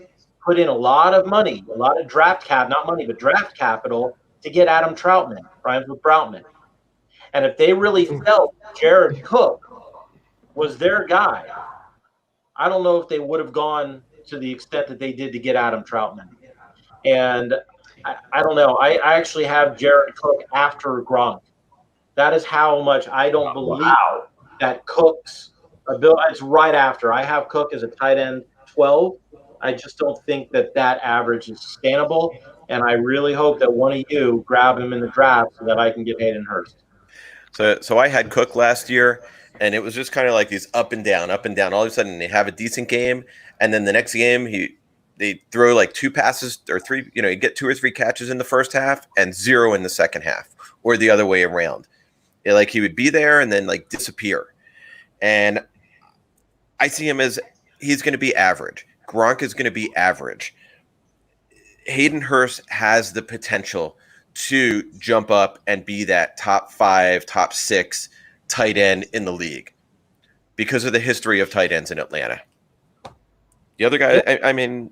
put in a lot of money, a lot of draft capital to get Adam Troutman, rhymes with Broutman. And if they really felt Jared Cook was their guy, I don't know if they would have gone to the extent that they did to get Adam Troutman. And I don't know. I actually have Jared Cook after Gronk. That is how much I don't believe that Cook's ability. It's right after. I have Cook as a tight end 12. I just don't think that average is sustainable. And I really hope that one of you grab him in the draft so that I can get Hayden Hurst. So I had Cook last year, and it was just kind of like these up and down, up and down. All of a sudden, they have a decent game, and then the next game, they throw like 2 passes or 3. You get 2 or 3 catches in the first half and 0 in the second half, or the other way around. Like he would be there and then like disappear. And I see him as he's going to be average. Gronk is going to be average. Hayden Hurst has the potential to jump up and be that top 5, top 6 tight end in the league because of the history of tight ends in Atlanta. The other guy, I mean,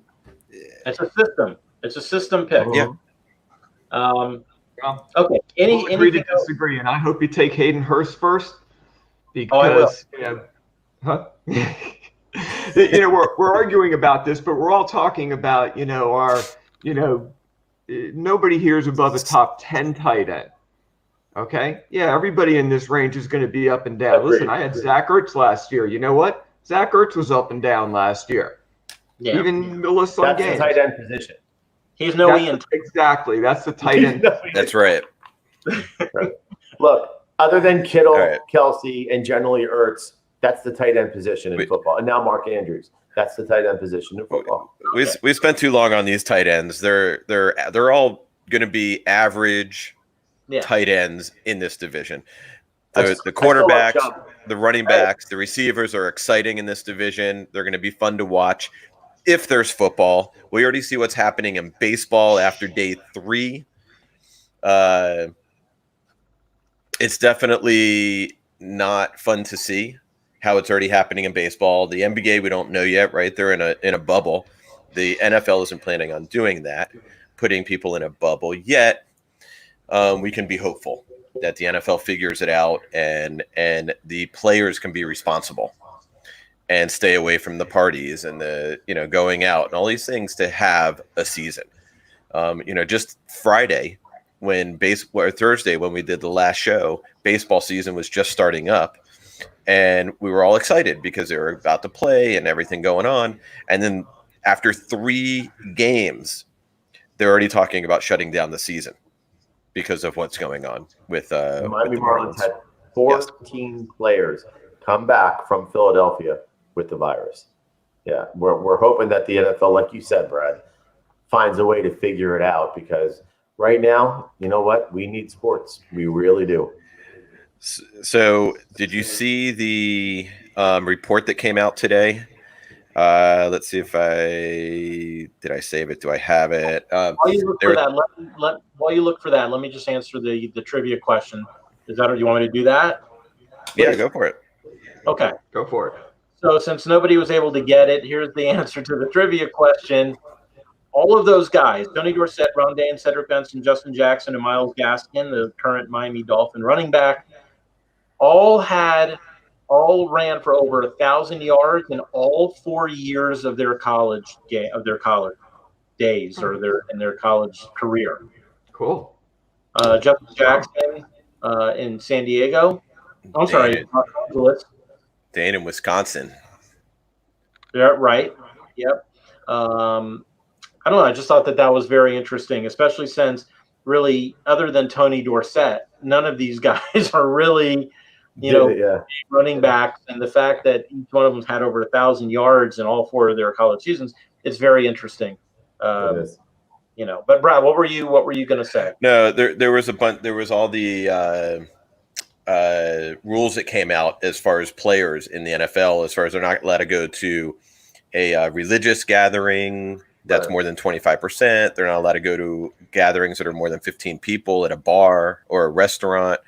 it's a system. It's a system pick. Yeah. Okay. We'll agree to disagree, and I hope you take Hayden Hurst first because we're arguing about this, but we're all talking about our nobody here is above a top 10 tight end. Okay, yeah, everybody in this range is going to be up and down. Listen, I had Zach Ertz last year. You know what? Zach Ertz was up and down last year. Yeah. Even the list on games. That's the tight end position. He's no Ian. Exactly. That's the tight end. That's right. Look, other than Kittle, Kelsey, and generally Ertz, that's the tight end position in football. And now Mark Andrews. That's the tight end position in football. We spent too long on these tight ends. They're all going to be average tight ends in this division. The quarterbacks, the running backs, the receivers are exciting in this division. They're going to be fun to watch. If there's football, we already see what's happening in baseball after day 3. It's definitely not fun to see how it's already happening in baseball. The NBA, we don't know yet, right? They're in a bubble. The NFL isn't planning on doing that, putting people in a bubble yet. We can be hopeful that the NFL figures it out and the players can be responsible and stay away from the parties and the going out and all these things to have a season. Just Friday or Thursday when we did the last show, baseball season was just starting up. And we were all excited because they were about to play and everything going on. And then after 3 games, they're already talking about shutting down the season because of what's going on with Miami Marlins had 14 players come back from Philadelphia with the virus. Yeah, we're hoping that the NFL, like you said, Brad, finds a way to figure it out because right now, you know what? We need sports. We really do. So did you see the report that came out today? Let's see if did I save it? Do I have it? While you look for that, while you look for that, let me just answer the trivia question. Is that, or do you want me to do that? Yeah, go for it. Okay. Go for it. So since nobody was able to get it, here's the answer to the trivia question. All of those guys, Tony Dorsett, Ron Dane, Cedric Benson, Justin Jackson, and Myles Gaskin, the current Miami Dolphin running back, all ran for over 1,000 yards in all 4 years of their college days or in their college career. Cool. Justin Jackson in San Diego. I'm sorry, Los Angeles. Dane in Wisconsin. Yeah, right. Yep. I don't know. I just thought that was very interesting, especially since really, other than Tony Dorsett, none of these guys are really, running backs. And the fact that each one of them had over 1,000 yards in all 4 of their college seasons, it's very interesting. It is. But Brad, what were you going to say? No, there was a bunch. There was all the rules that came out as far as players in the NFL, as far as they're not allowed to go to a religious gathering that's more than 25%. They're not allowed to go to gatherings that are more than 15 people at a bar or a restaurant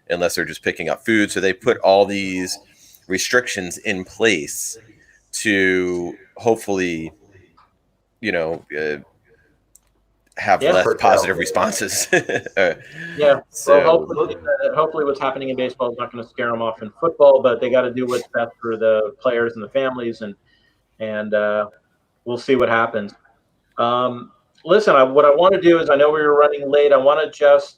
unless they're just picking up food. So they put all these restrictions in place to hopefully, have less positive responses. Yeah. So hopefully what's happening in baseball is not going to scare them off in football, but they got to do what's best for the players and the families, and we'll see what happens. Listen, what I want to do is, I know we were running late. I want to just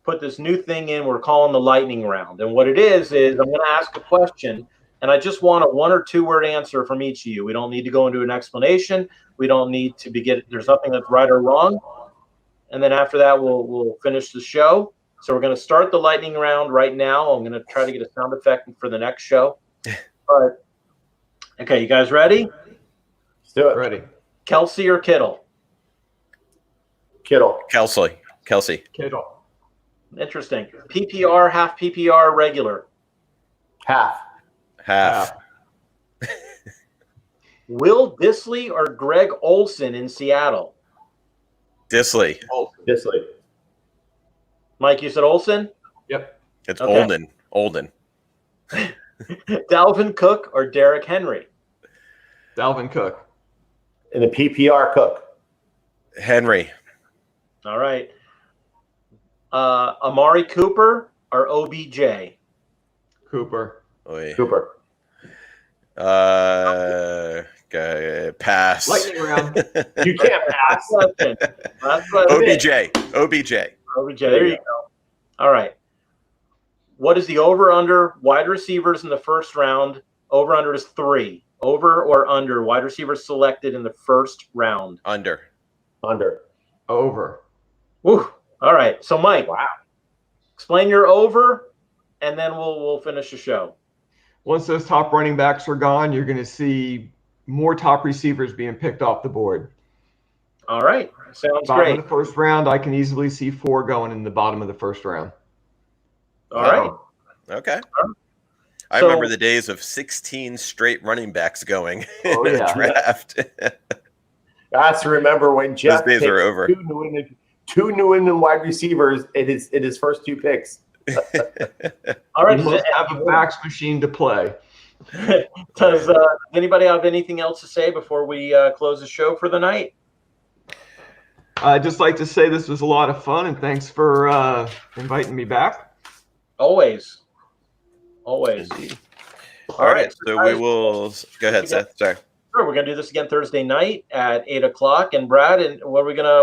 put this new thing in we're calling the lightning round. And what it is I'm going to ask a question, and I just want a 1 or 2 word answer from each of you. We don't need to go into an explanation. We don't need to there's nothing that's right or wrong. And then after that, we'll finish the show. So we're going to start the lightning round right now. I'm going to try to get a sound effect for the next show. But okay, you guys ready? Let's do it. Ready. Kelsey or Kittle? Kittle. Kelsey. Kittle. Interesting. PPR, half PPR, regular. Half. Will Disley or Greg Olson in Seattle? Disley. Disley. Mike, you said Olson? Yep. It's Okay. Olden. Dalvin Cook or Derrick Henry? Dalvin Cook. In the PPR, Cook. Henry. All right. Amari Cooper or OBJ? Cooper. Oy. Cooper. Pass. Lightning round. You can't pass. Last question. OBJ. OBJ. There you go. All right. What is the over-under wide receivers in the first round? Over-under is 3. Over or under wide receivers selected in the first round? Under. Over. Woo. All right. So, Mike, Wow. explain your over, and then we'll finish the show. Once those top running backs are gone, you're going to see more top receivers being picked off the board. All right. Sounds Bottom great. of the first round, I can easily see 4 going in the bottom of the first round. All right. Okay. I So- remember the days of 16 straight running backs going Oh, in yeah. a draft. That's to remember when Jeff days picked are over. two New England wide receivers in his first 2 picks. All right. You must have a backs machine to play. Does anybody have anything else to say before we close the show for the night? I'd just like to say this was a lot of fun, and thanks for inviting me back. Always. All right. So we will go ahead, Seth. Sorry. Sure, we're gonna do this again Thursday night at 8:00. And Brad, and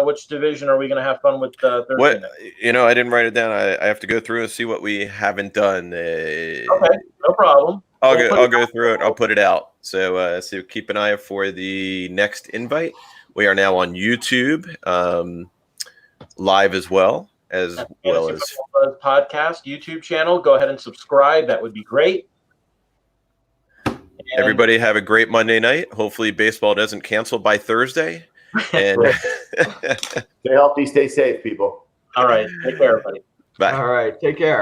which division are we gonna have fun with Thursday What night? I didn't write it down. I have to go through and see what we haven't done. Okay, no problem. I'll go through it. I'll put it out. So keep an eye out for the next invite. We are now on YouTube, live as well as Fantasy Football Buzz podcast YouTube channel. Go ahead and subscribe. That would be great. And everybody have a great Monday night. Hopefully baseball doesn't cancel by Thursday. And Stay healthy, stay safe, people. all right, take care, everybody. bye. All right. Take care.